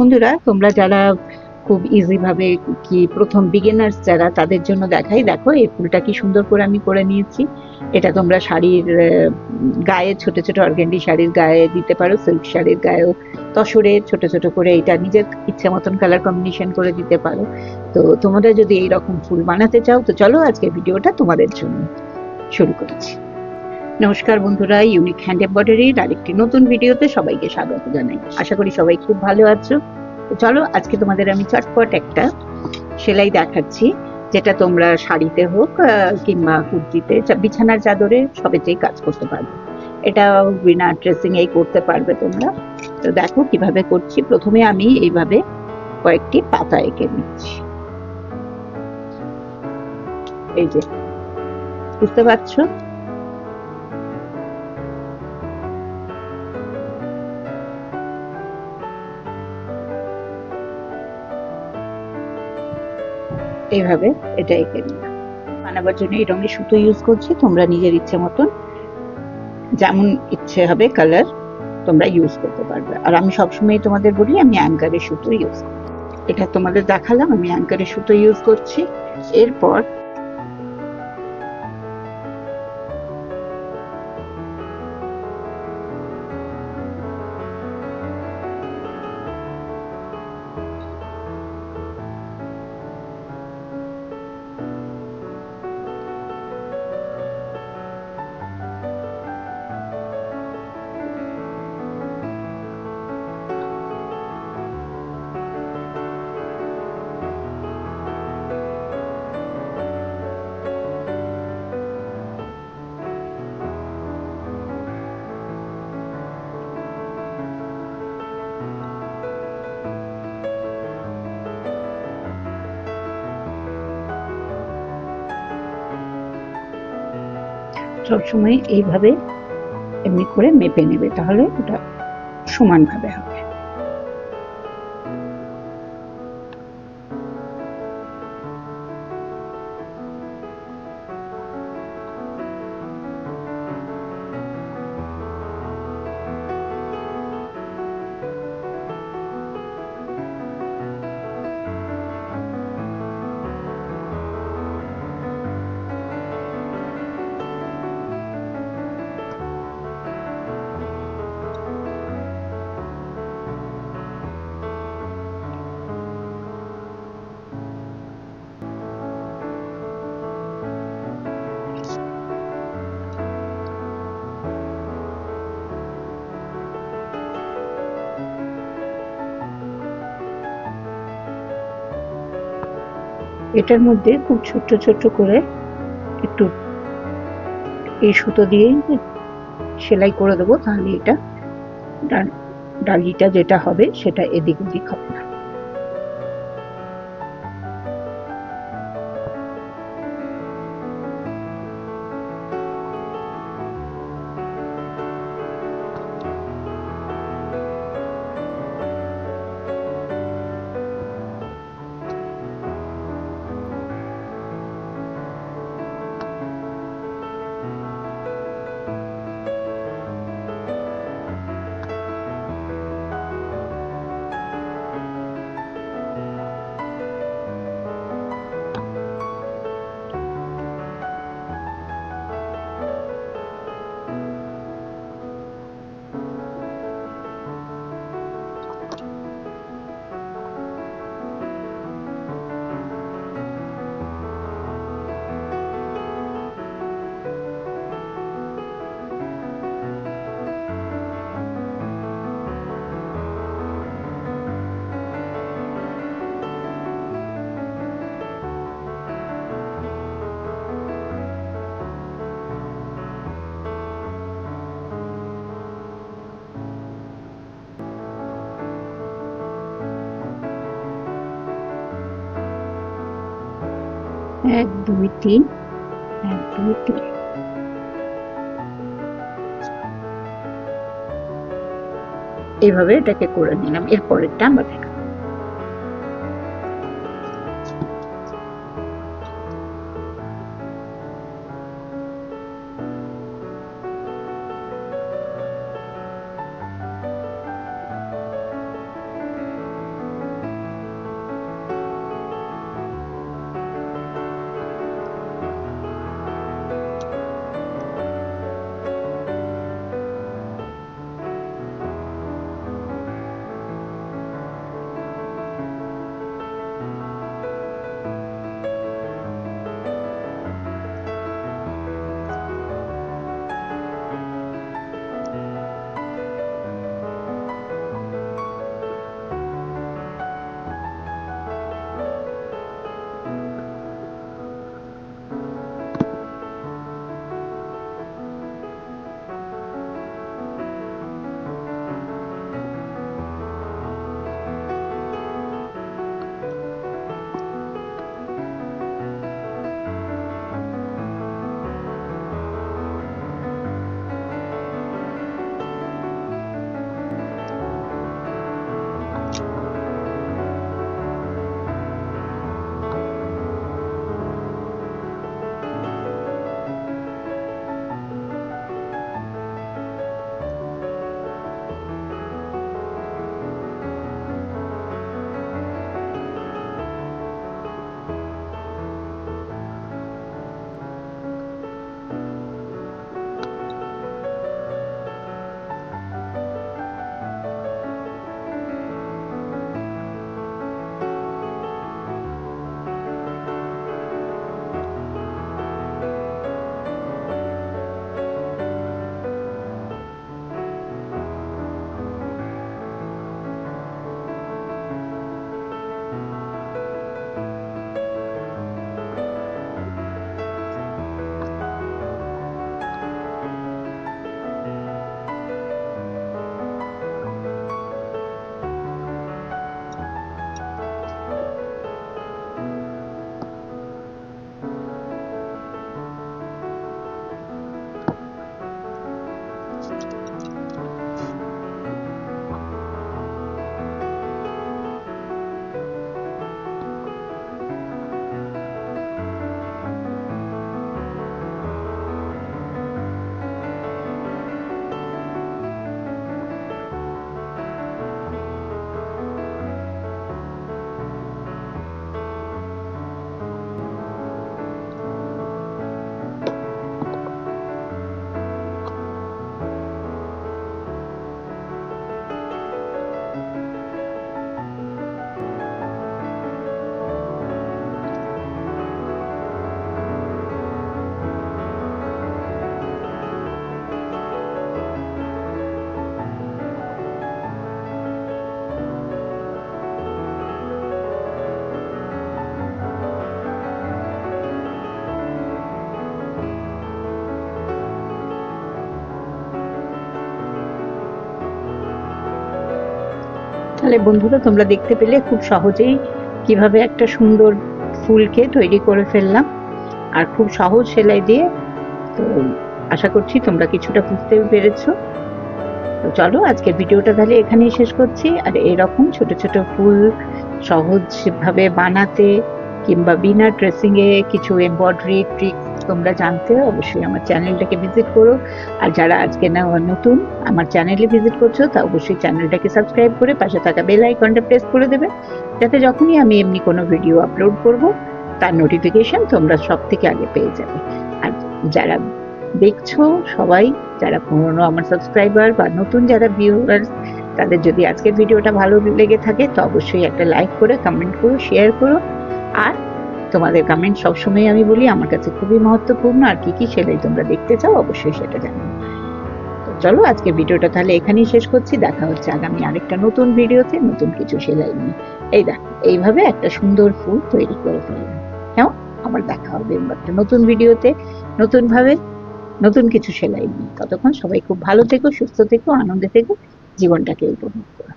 বন্ধুরা, তোমরা যারা খুব ইজি ভাবে কি প্রথম বিগিনার্স যারা, তাদের জন্য দেখাই। দেখো এই ফুলটা কি সুন্দর করে আমি করে নিয়েছি। এটা তোমরা শাড়ির গায়ে, ছোট ছোট অর্গেন্ডি শাড়ির গায়ে দিতে পারো, সিল্ক শাড়ির গায়েও তসরে ছোট ছোট করে এটা নিজের ইচ্ছে মতন কালার কম্বিনেশন করে দিতে পারো। তো তোমরা যদি এইরকম ফুল বানাতে চাও, তো চলো আজকে ভিডিওটা তোমাদের জন্য শুরু করছি। নমস্কার বন্ধুরা, ইউনিক হ্যান্ড এমব্রয়ডারির আরেকটি নতুন ভিডিওতে সবাইকে স্বাগত জানাই। আশা করি সবাই খুব ভালো আছো। তো চলো আজকে তোমাদের আমি চটপট একটা সেলাই দেখাচ্ছি, যেটা তোমরা শাড়িতে হোক কিংবা কুর্তিতে, বিছানার চাদরে সবেতেই কাজ করতে পারবে। এটা বিনা ড্রেসিং এই করতে পারবে তোমরা। তো দেখো কিভাবে করছি। প্রথমে আমি এইভাবে কয়েকটি পাতা এঁকে নিচ্ছি। এই যে, বুঝতে পারছো? এইভাবে এটা এঁকে নিলাম। বানাবার জন্য এই রঙের সুতো ইউজ করছি। তোমরা নিজের ইচ্ছে মতন যেমন ইচ্ছে হবে কালার তোমরা ইউজ করতে পারবে। আর আমি সবসময় তোমাদের বলি আমি অ্যাঙ্কারের সুতো ইউজ করি। এটা তোমাদের দেখালাম আমি অ্যাঙ্কারের সুতো ইউজ করছি। এরপর সবসময় এইভাবে এমনি করে মেপে নেবে, তাহলে ওটা সমানভাবে হবে। এটার মধ্যে খুব ছোট্ট ছোট্ট করে একটু এই সুতো দিয়ে সেলাই করে দেবো, তাহলে এটা ডালিটা যেটা হবে সেটা এদিক ওদিক হবে না। এক দুই তিন, এক দুই তিন, এইভাবে এটাকে করে নিলাম। এরপরেরটা আমরা দেখ। তাহলে বন্ধুরা তোমরা দেখতে পেলে খুব সহজেই কিভাবে একটা সুন্দর ফুলকে তৈরি করে ফেললাম, আর খুব সহজ সেলাই দিয়ে। তো আশা করছি তোমরা কিছুটা বুঝতে পেরেছো। তো চলো আজকের ভিডিওটা তাহলে এখানেই শেষ করছি। আর এরকম ছোট ছোট ফুল সহজভাবে বানাতে কিংবা বিনা ড্রেসিং এ কিছু এমব্রয়ডারি ট্রিক্স তোমরা জানতে অবশ্যই আমার চ্যানেলটাকে ভিজিট করো। আর যারা আজকে নতুন আমার চ্যানেলে ভিজিট করছো তা অবশ্যই চ্যানেলটাকে সাবস্ক্রাইব করে পাশে থাকা বেল আইকনটা প্রেস করে দেবে, যাতে যখনই আমি এমনি কোনো ভিডিও আপলোড করব তার নোটিফিকেশন তোমরা সব থেকে আগে পেয়ে যাবে। আর যারা দেখছো সবাই, যারা পুরনো আমার সাবস্ক্রাইবার বা নতুন যারা ভিউয়ার্স, তাদের যদি আজকের ভিডিওটা ভালো লেগে থাকে তো অবশ্যই একটা লাইক করে কমেন্ট করো, শেয়ার করো। আর তোমাদের কমেন্ট সবসময় আমি বলি আমার কাছে খুবই মহত্বপূর্ণ। আর কি কি সেলাই তোমরা দেখতে চাও অবশ্যই সেটা জানাও। তো চলো আজকের ভিডিওটা তাহলে এখানেই শেষ করছি। দেখা হচ্ছে আগামী আরেকটা নতুন ভিডিওতে নতুন কিছু সেলাই নিয়ে। এই দেখো এইভাবে একটা সুন্দর ফুল তৈরি করে ফেললাম। হ্যাঁ, আবার দেখা হবে একটা নতুন ভিডিওতে নতুন ভাবে নতুন কিছু সেলাই নিয়ে। ততক্ষণ সবাই খুব ভালো থেকো, সুস্থ থেকো, আনন্দে থেকো, জীবনটাকে উপভোগ করো।